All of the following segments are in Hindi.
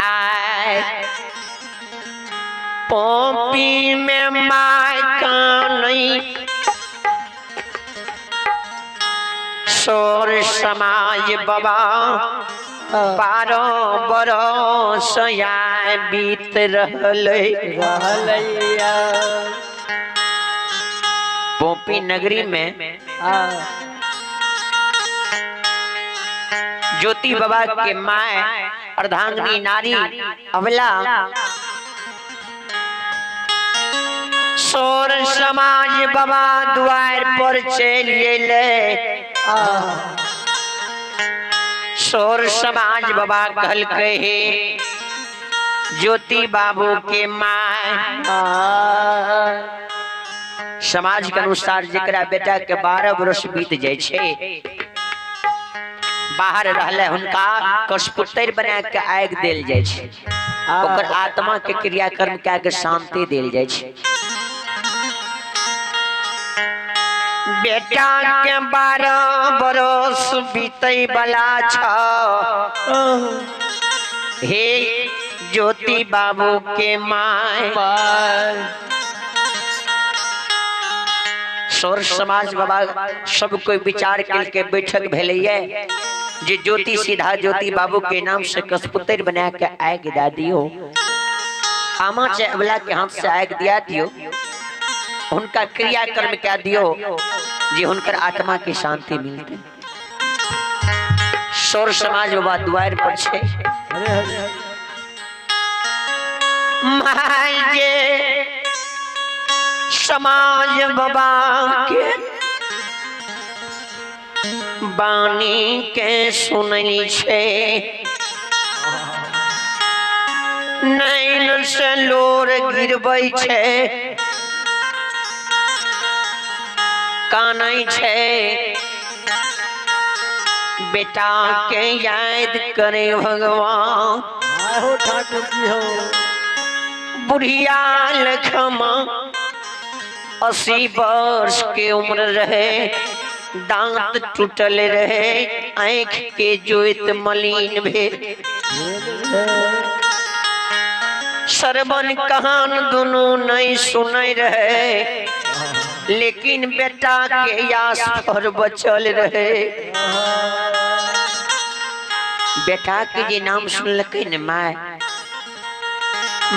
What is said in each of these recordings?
आए पोपी में माय कानई सोर समाज बाबा 12 बरस आए बीत रहलैया। पोपी नगरी में ज्योति बाबा के माय अर्धांगिनी नारी अबला सोर समाज बाबा द्वार पर चलिए सोर समाज बाबा कहल कहे ज्योति बाबू के माय समाज के अनुसार जरा बेटा के 12 वर्ष बीत जाए छे बाहर रहले हुनका कष्पुत्र बना के आग देल जाय छे ओकर आत्मा के क्रियाकर्म कए के शांति देल जाय छे। बेटा के 12 बरस बीतै बला छ हे ज्योति बाबू के माय सोर समाज बाबा सब कोई विचार करके बैठक भेलैये जे ज्योति सीधा ज्योति बाबू के नाम से कष्पुत्र बना के आग दा दियो आमा से अबला के हाथ से आग दिया दियो उनका क्रियाकर्म क्या दियो जे उनकर आत्मा की शांति मिलते। सोर समाज बाबा द्वार पर छे माय जे समाज बाबा के बानी के सुनली छे नैन से लोर गिरबै छे कानै छे बेटा के याद करे भगवान हो ठाकुर जी हो बुढ़िया लखमा 80 वर्ष के उम्र रहे दांत टूटल रहे आँख के जोत मलिन भेल श्रवण कहान दोनों नहीं सुनै रहे लेकिन बेटा के यास पर बचल रहे बेटा के जे नाम सुनलकै न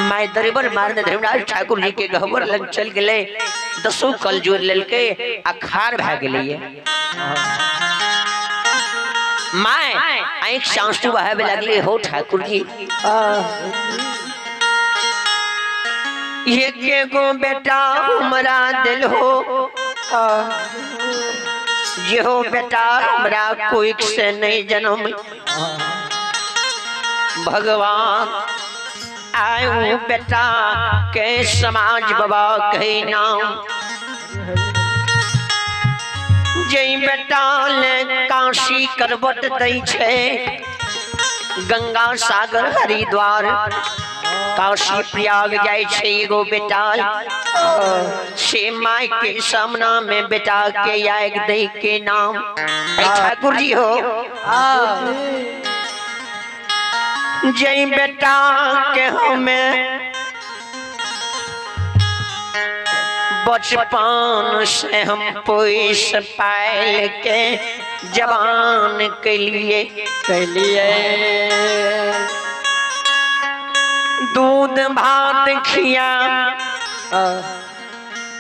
माय दरबर मारने धर्मराज ठाकुर जी के गहबर लग चल गए 10 कल जोड़ ललके अखार भा गए माय आँख से आंसू बहावे लगले हो ठाकुर जी ये के गो बेटा हमरा दिल हो ये हो बेटा हमरा कोई से नहीं जन्म भगवान आयु बेटा के समाज बाबा के नाम जय बेटा ले काशी करवट दै छे गंगा सागर हरिद्वार काशी प्रयाग जाय छे एगो बेटा से माय के सामना में बेटा के आग दे के नाम ठाकुर जी हो जय बेटा के हमें बचपन से हम पोस पायल के जवान के लिए दूध भात खिया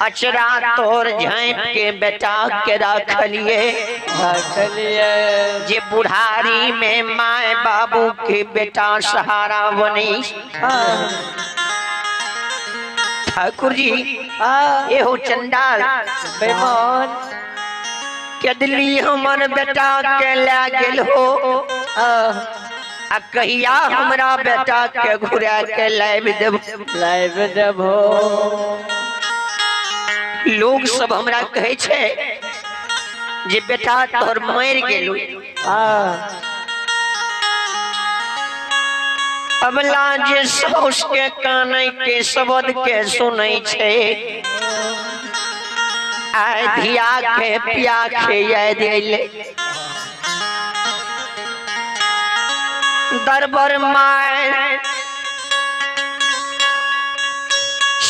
अचरा तोर झाँप के बेटा के रखलिए जे बुढ़ारी में माय बाबू के बेटा सहारा बनी ठाकुर जी एहो चंडाल बेमान के दिल्ली हमर बेटा के ले गेल हो आ कहिया हमरा बेटा के घुरा के लाइव देबो लोग सब हमरा कहे छे जे बेटा तोर मर गेलु अबला जे सौस के कानै के शब्द के सुनै छे आय धिया के पिया के याद अइले दरबार माय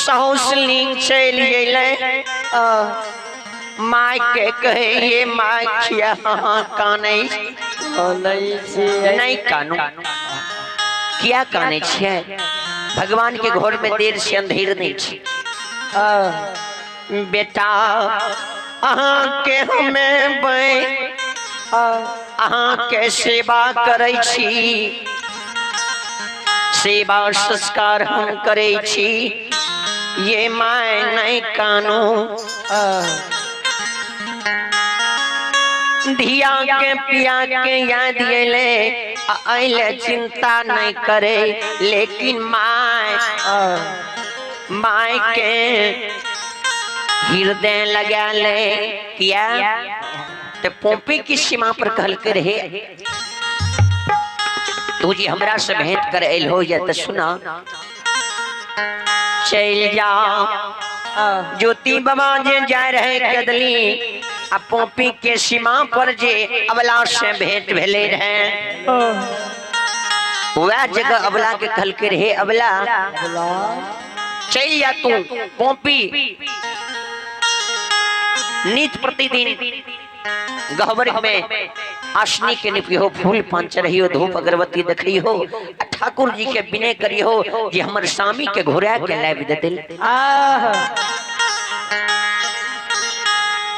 सहुसलिंग चल गए माय के कहे ये माय किया काने नहीं कानू किया काने छे भगवान के घर में देर से अंधेर नहीं छे बेटा अहाँ के हमें अहाँ के सेवा करे छी सेवा संस्कार हम करे छी ये माय नहीं कानू धिया के पिया के याद दिले अइले चिंता नहीं करे लेकिन माय के हृदय लगा ले किया तो पोपी की सीमा पर कहल के रहे तू जी हमरा से भेंट कर एल हो या तो सुना चल जा ज्योति बाबा जे जा रहे कदली आ पोपी के सीमा पर जे अबला से भेंट भेले रहे वह जगह अबला के कहल के रहे अबला चल जा तू पोपी नित प्रतिदिन गहवर में आशनी के निपी हो फूल पांच रही हो धूप अगरबत्ती देखी हो ठाकुर जी के विनय करी हो जे हमर स्वामी के घोड़ा के लाइव दे दिल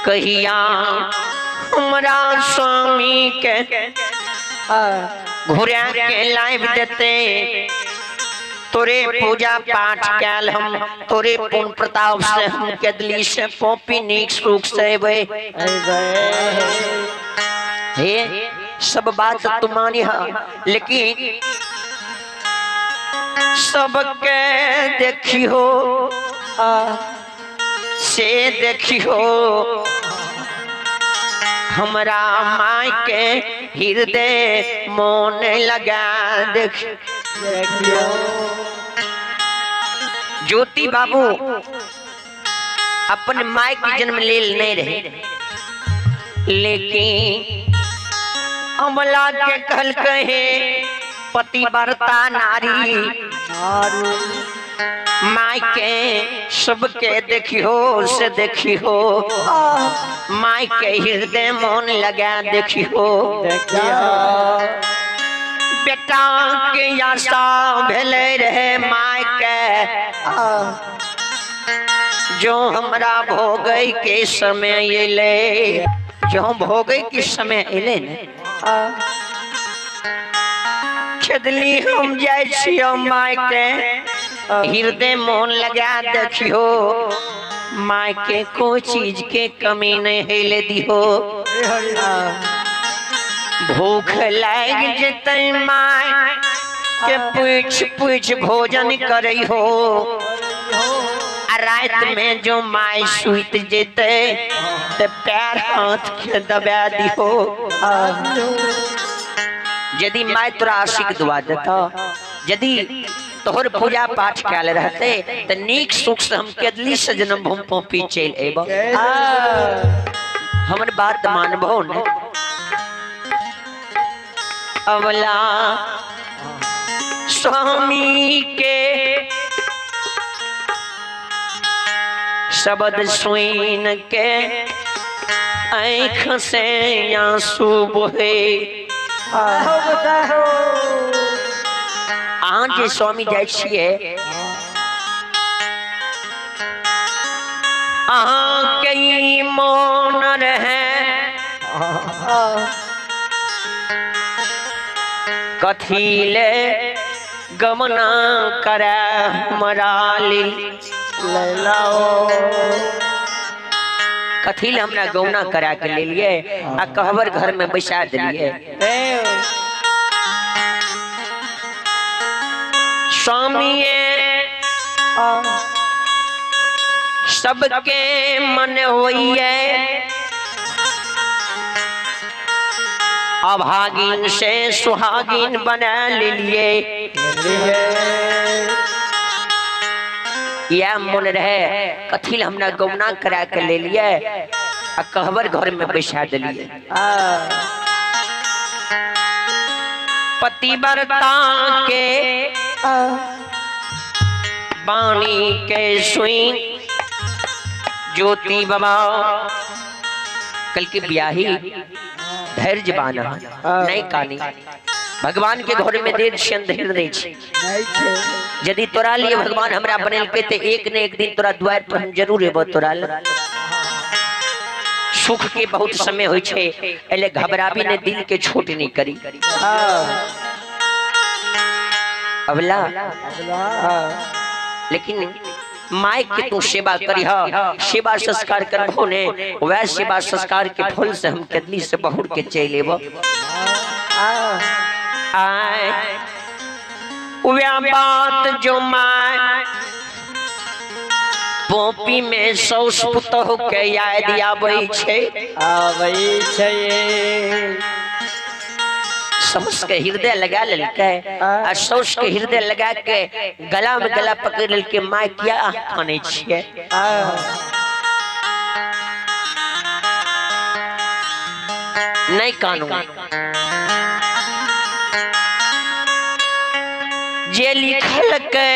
कहिया हमरा स्वामी के घोड़ा के लाइव देते तोरे पूजा पाठ कैल हम तोरे पुण्य प्रताप से हम कदली से पोपी नीक सुख से हे सब बात तुम मानी लेकिन सबके देखी हो से देखी हो हमरा माय के हृदय मोन लगा देखियो ज्योति बाबू अपन माय की जन्म लेल नहीं रहे लेकिन अमला के कहल कहे पतिव्रता नारी माय के सबके देखियो से देखियो माय के हृदय मन लगा देखियो बेटा के आशा भेले रहे माय के जो हमरा भोगै के समय अले जो हम भोगै के समय अले ने छदली हम जाय छियो माय के हृदय मोन लगा देखियो माय के कोई चीज के कमी नहीं हेले दिहो भूख लाग जतै माय के पूछ पूछ भोजन करे हो रात में जो माय सुत जेते ते पैर हाथ के दबा दिहो यदि माय तोरा आशिक दुआ देता यदि तोहर पूजा पाठ कैल रहते तो नीक सुख से हम कदली से जन्म भूमि पोपी चल एबो हमर बात मानबो ने अवला स्वामी के शब्द सुन के आँख से आंसू बहे आज स्वामी जाय छिए अहाँ के मौन रहे कथीले गमना करे मराली कथीले हमरा गौना करा के ले लिए आ कहबर घर में बैसा दिलिए स्वामी सबके मन होइए अभागिन से सुहागिन बना लिए या मन रहे कथील हमरा गौना करा के ले लिए आ कहबर घर में बैसा दिलिए पतिव्रता के बानी के सुई ज्योति बाबा कल के ब्याही धैर्य बाना नहीं कानी भगवान के घर में देर से अंधेर नहीं छे यदि तोरा लिए भगवान हमरा बनल के ते एक न एक दिन तोरा द्वार पर हम जरूर एबो तोरा सुख के बहुत समय होय छे एले घबराबी ने दिल के छोट नहीं करी अबला लेकिन माई के तू सेवा करी सेवा संस्कार करबो ने वह सेवा संस्कार के फल से हम कदली से बहुर के चल लेबो आए वह बात जो माय पोपी में सौस पुतहु के याद आबै छे सौस के हृदय लगा ललके आ सौस के हृदय लगा के गला में गला पकड़ ललके माय क्या खाने छिए नहीं कानून जे लिखल के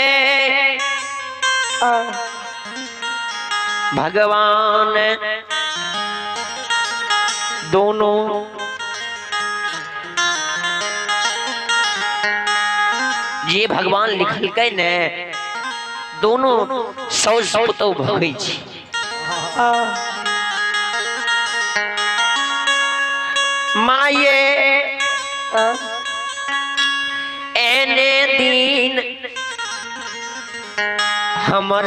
भगवान दोनों जे भगवान लिखल के ने दोनों सौ सौ तो भगै छी माये एने दिन हमर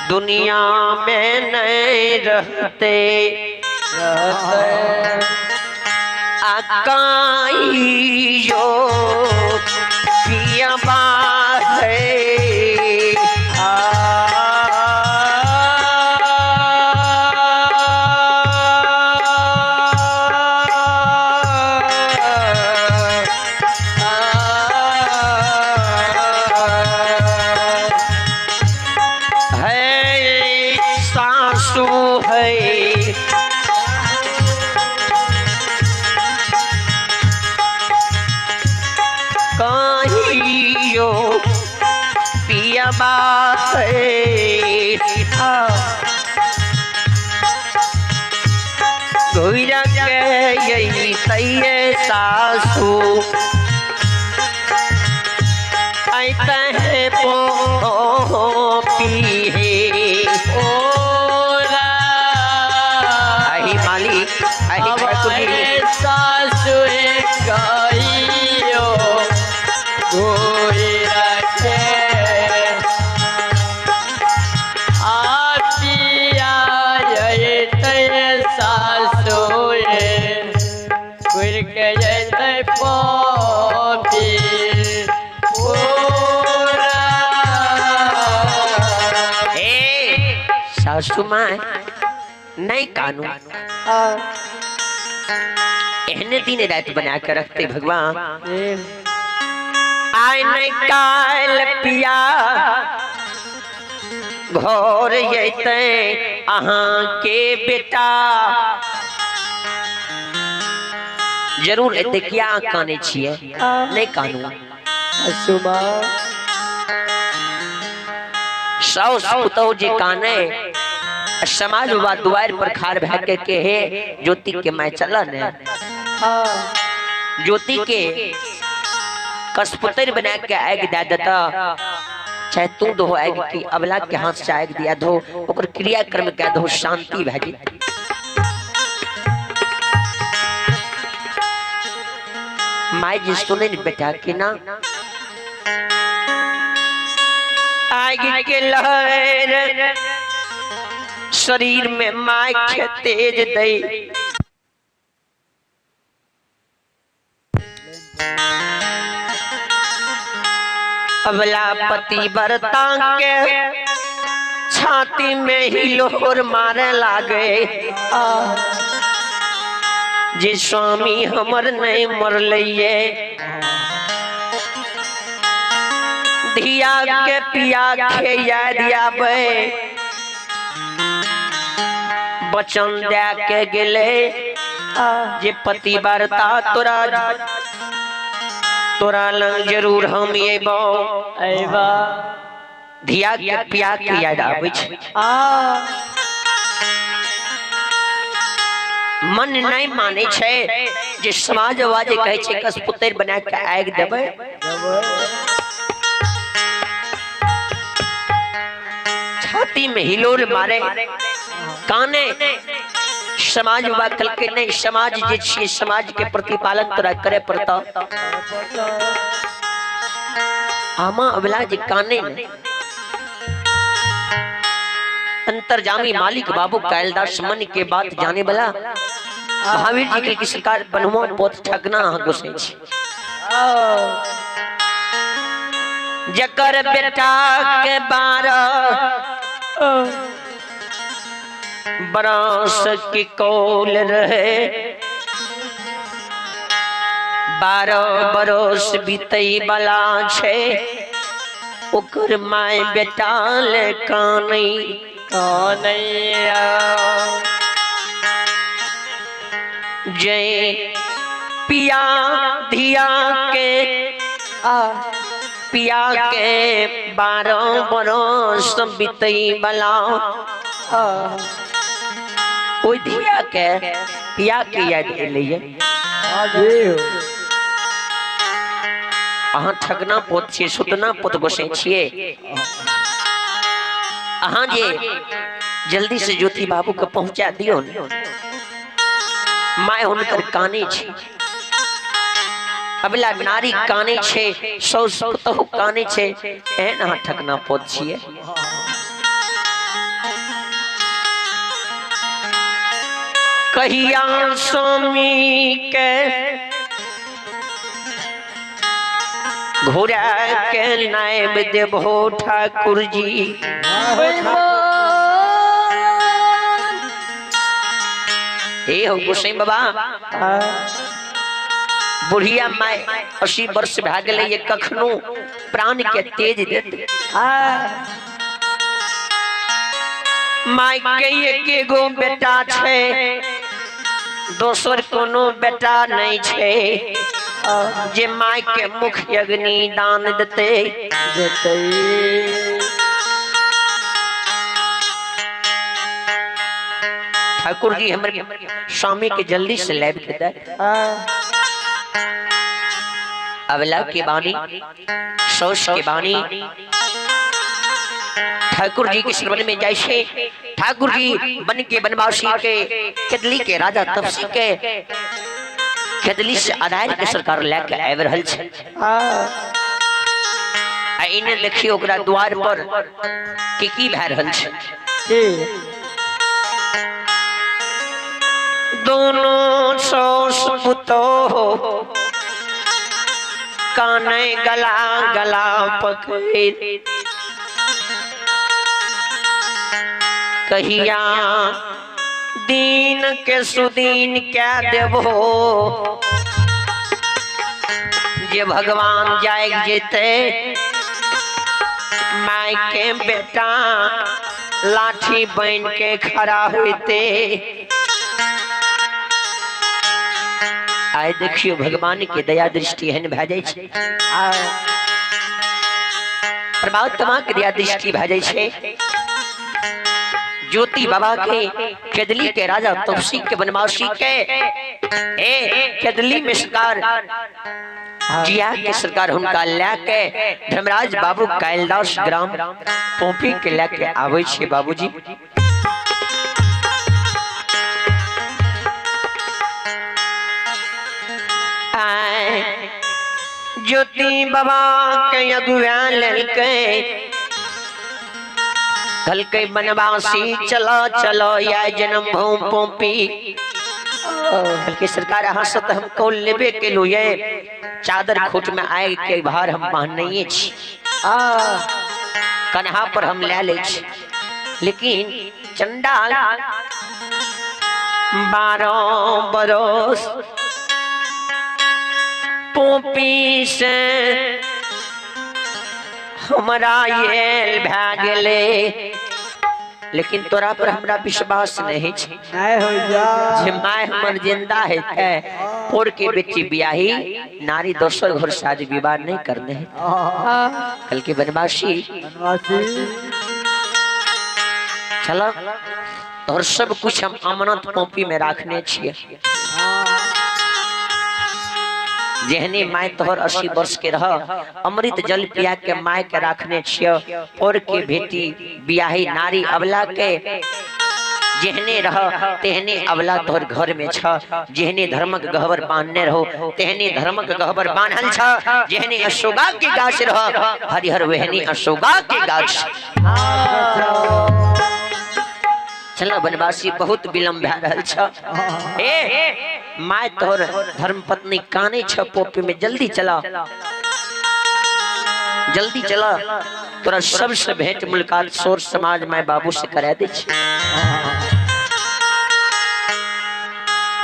दुनिया में नहीं रहते आकाइयो पिया है सासू आते हैं पोपी आई मालिक आई सासू गाइयो कोई रखे सासू माय नहीं कानून एहने दिन रात बना के रखते भगवान आय नहीं काल पिया घर जैते अहाँ के बेटा जरूर एते क्या काने छिए नहीं कानून सुमा साउस पुतौ जे काने समाज बाबा द्वार पर खार भाग के हे ज्योति के मैं चलन ज्योति के कसपुतर बना के आग दे देता चाहे तू दो आग की अबला के हाथ से आग दिया दो ओकर क्रियाक्रम के दो शांति भागी माई जी सुने बेटा के ना आगे के लहर शरीर में माई के तेज दई अबला पति बरता के छाती में ही लोहर मारे लागे जे स्वामी हमर नहीं मरलिए धिया के पिया के याद आवे बचन दे के गेले जे पति बरता तोरा लंग जरूर हम ये अइबा धिया के पिया के याद आबै छै। मन नहीं माने छै जे समाजवाद जे कहै छै कसपुतर बना के आगि देबै। छाती में हिलोर मारे काने समाजवाद कल के नहीं, समाज जे छियै समाज के प्रतिपालन तोरा करे पड़ता। आमा अबला जे काने अंतर्जामी मालिक बाबू कालिदास मन के बात जाने वाला महावीर जी के सरकार बनवा बहुत ठगना घुसे छी। जकर बेटा के 12 बरस की कौल रहे, 12 बरस बीतई वाला छे, ओकर माय बेटा ले कानैया। जय पिया धिया के पिया के 12 बरस बीतई वाला, ओ धिया के पिया के याद एलैया। अहाँ ठगना पोत छियै, सुतना पोत गोसे छियै। अहाँ जे जल्दी से ज्योति बाबू के पहुंचा दियो न, माय हुनकर काने छै, अबला नारी काने छै, सौ तो काने छै, एहन अहाँ ठगना पोत छियै। कहिया स्वामी के घोड़ा के नायब देबो ठाकुर जी। हे हो गोसाई बाबा, बुढ़िया माय 80 वर्ष भए गेलै, ये कखनो प्राण के तेज देत। माय के एकेगो बेटा छै, दोसर कोनो बेटा नहीं छै जे माय के मुख अग्नि दान देते। ठाकुर जी हमारे स्वामी के जल्दी से लैब के दे। अबला की बानी, सोच की बानी ठाकुर जी के श्रवण में जाय छे। ठाकुर जी बन के बनवासी के केदली के राजा तपसी के केदली से आधार के सरकार लेके आबि रहल छै। आ इने देखियो ओकरा द्वार पर की भए रहल छै। दोनों सौस पुतोह काने गला गला पकड़, कहिया दीन के सुदीन क्या देबो, जे भगवान जाग जेते माय के बेटा लाठी बन के खड़ा होते। आय देखियो भगवान के दया दृष्टि एहन भए जाय छै, परमात्मा के दया दृष्टि भए जाय छै। ज्योति बाबा के केदली के राजा तपसी के बनवासी के केदली में सरकार जिया के सरकार हुनका लेके धर्मराज बाबू कालिदास ग्राम पोपी के लेके आवे छे। बाबूजी ज्योति बाबा के अगुआ ललके कलके बनवासी चलो चलो या जन्म भूमि पोपी। कलके सरकार अहाँ से हम कौल लेबे के लो, ये चादर खोट में आए के भार हम बांधने छी, कन्हा पर हम ले ले छी। लेकिन चंडाल 12 बरस पोपी से हमरा ये भए गेले, लेकिन तोरा पर हमरा विश्वास नहीं छे जे माय हमर जिंदा है और के बेटी बियाही नारी दोसर घर शादी विवाह नहीं करने है। कल के बनवासी चलो और सब कुछ हम अमानत कॉपी में रखने छिए। जेहने माय तोहर 80 वर्ष के रह अमृत जल पिया के माय के रखने छिए और के बेटी बियाही नारी अबला के जेहने रह तेहने अबला तोहर घर में छ। जेहने धर्मक गहवर बांधने रहो तेहने धर्मक गहवर बांधल छ। जेहने अशोका के गाछ रह हरिहर वहने अशोका के गाछ। चलो बनवासी बहुत विलम्ब भए रहल छ। ए माय तोहर धर्म पत्नी काने छ पोपी में जल्दी चला तोरा सबसे भेंट मुलाकात सोर समाज माय बाबू से करा दे छी।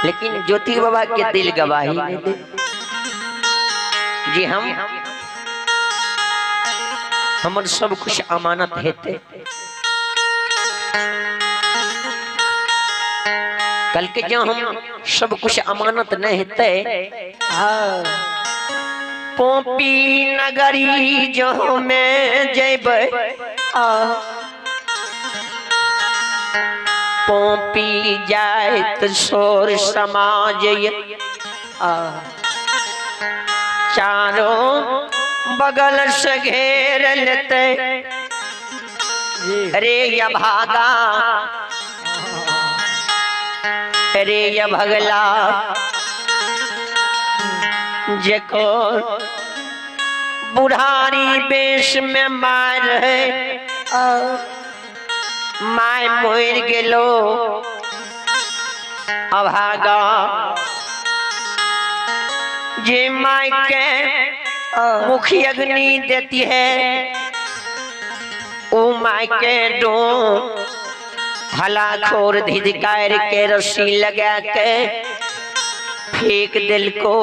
लेकिन ज्योति बाबा के दिल गवाही नहीं दे जी हमर सब कुछ अमानत हेते। कल के जो हम सब कुछ अमानत नहीं हेते पोपी नगरी जो में जेबै पोपी जाइत सोर समाज चारों बगल से घेर लेते रे या भागा रे या भगला जेको बुढ़ारी बेश में मार है माय मोर गेलो अभागा जे माय के मुखी अग्नि देती है ओ माय के डो हला खोर धिदकार के रस्सी लगा के फेंक दिल को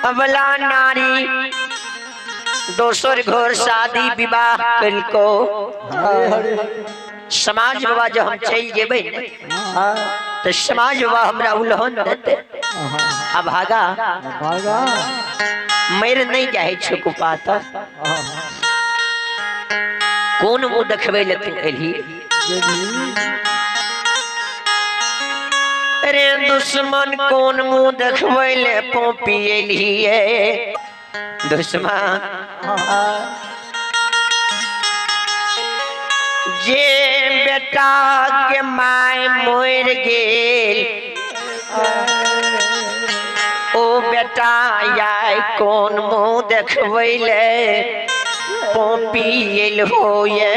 अबला नारी दोसर घर शादी विवाह कल को। समाज बाबा जो हम चल जेबे तो समाज बाबा हमरा उल्हन देते अभागा मर नहीं जाए छुकु पाता कौन मुँह देखबे लेकिन एली रे दुश्मन कौन मुँह देखबे ले पोपी एली दुश्मन जे बेटा के माय मोर गेल ओ बेटा याय कौन मुँह देखबे ले पोपी एल हो ये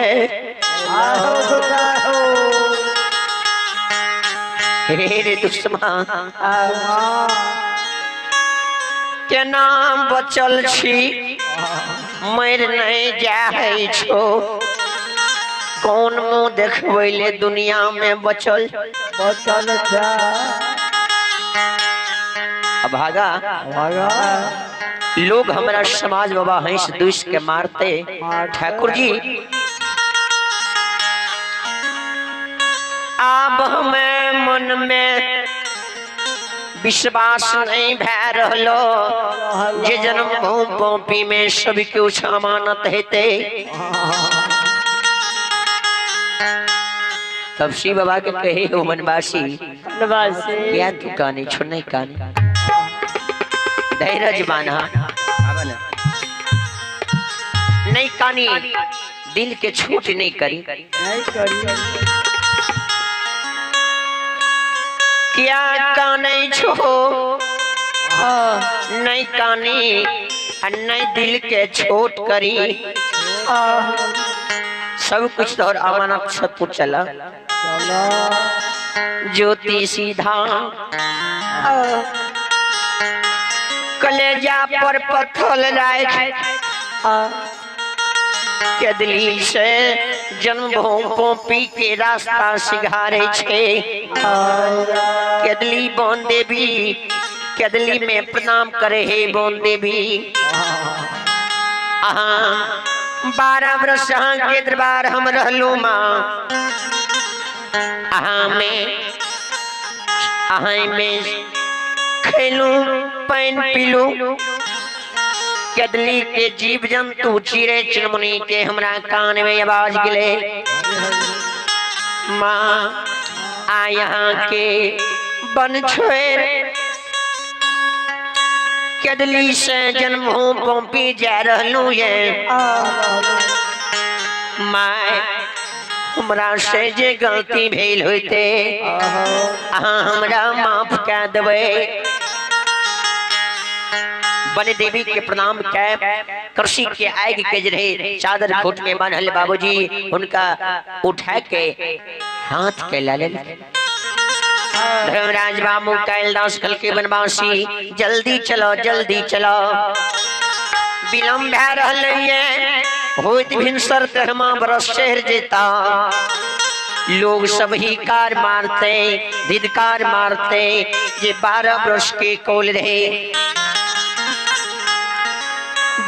रे दुश्मन के नाम बचल छी मर नहीं जाए छो कौन मुँह देखबे ले दुनिया में बचल भागा लोग हमारा समाज बाबा हंस दुष के मारते ठाकुर जी अब हमें मन में विश्वास नहीं भै रहलो जे जन्म पोपी में सब कुछ अमानत हेते। तब श्री बाबा के कहे हो मनवासी क्या तू कानी छोड़ने कानी धैर्य माना नहीं कानी दिल के छूट नहीं करी क्या कानी छो नहीं कानी नहीं दिल के छोट करी सब कुछ तो और अमानत सब कुछ चला ज्योति सीधा कलेजा पर पत्थर लाए केदली से जन्म पोपी के रास्ता सिघारे छे केदली बोन देवी केदली में प्रणाम करे हे बोन देवी 12 वर्ष यहाँ के दरबार हम रहलू माँ में खेलू पैन पीलू कदली के जीव जंतु चिरे चिरमुनी के हमरा कान में आवाज गिले माँ आ यहाँ के बन छोड़ कदली से जन्म पौपी जा रहलू ये माँ हमरा से जे गलती भेल होते हमरा माफ कर देवे बन देवी के प्रणाम कै कृषि के आग के रहे चादर खोट में बांधल बाबूजी उनका उठा के हाथ के लाले धर्मराज बाबू कैलाश कल के बनवासी जल्दी चलो विलम्ब भै रहल है होइत भिनसर तेरमा बरस शहर जेता लोग सब ही कार मारते धिदकार मारते ये 12 वर्ष के कोल रहे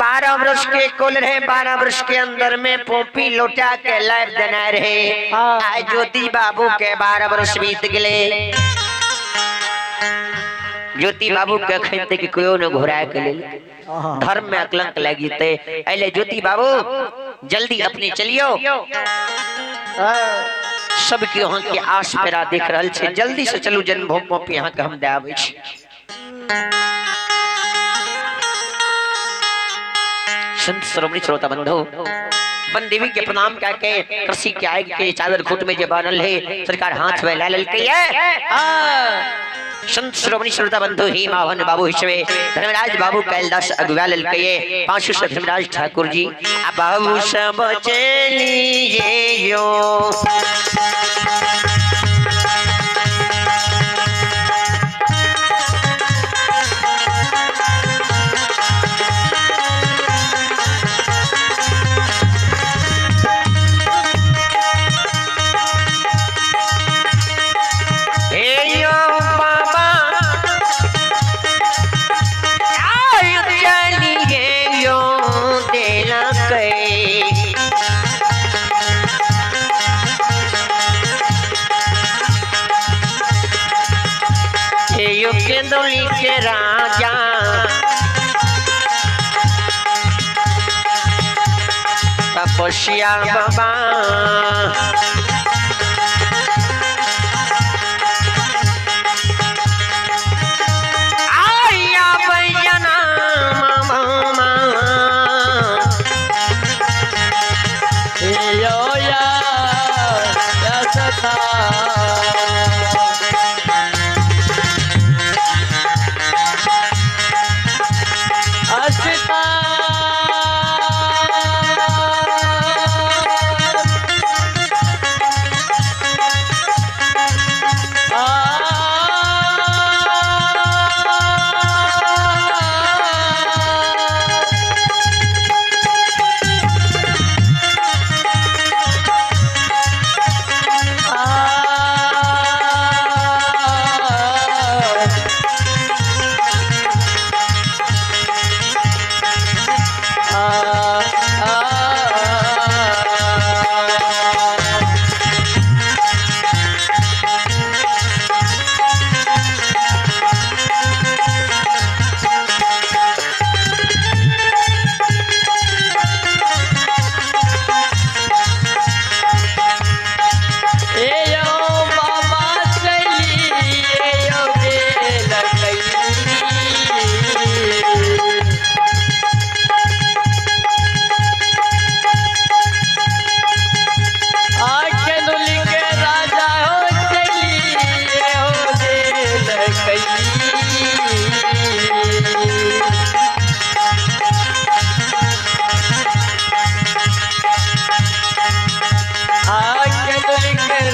12 वर्ष के कोल रहे 12 वर्ष के अंदर में पोपी लोटा के लाइफ देना रहे आज ज्योति बाबू के 12 वर्ष बीत गए ज्योति बाबू के खैते कि कोई न घोड़ा के ले धर्म में अकलंक लग जीते अले ज्योति बाबू जल्दी अपने चलियो सब के वहां के आस पेरा देख रहल छे जल्दी से चलू जन्मभूमि पे यहाँ के हम दे आबै छी संत श्रोमणी श्रोता बंधु बन देवी के प्रणाम करके कृषि के आग के चादर खूट में जे बानल है सरकार हाथ में ला ललके संत श्रोमणी श्रोता बंधु ही मावन बाबू हिसवे धर्मराज बाबू कैलाश अगुवा ललके पांचू से धर्मराज ठाकुर जी आ बाबू सब चलिए यो केंदुली के राजा तपस्या बाबा आया भैया मामा यो या सता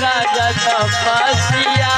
राजा तपस्या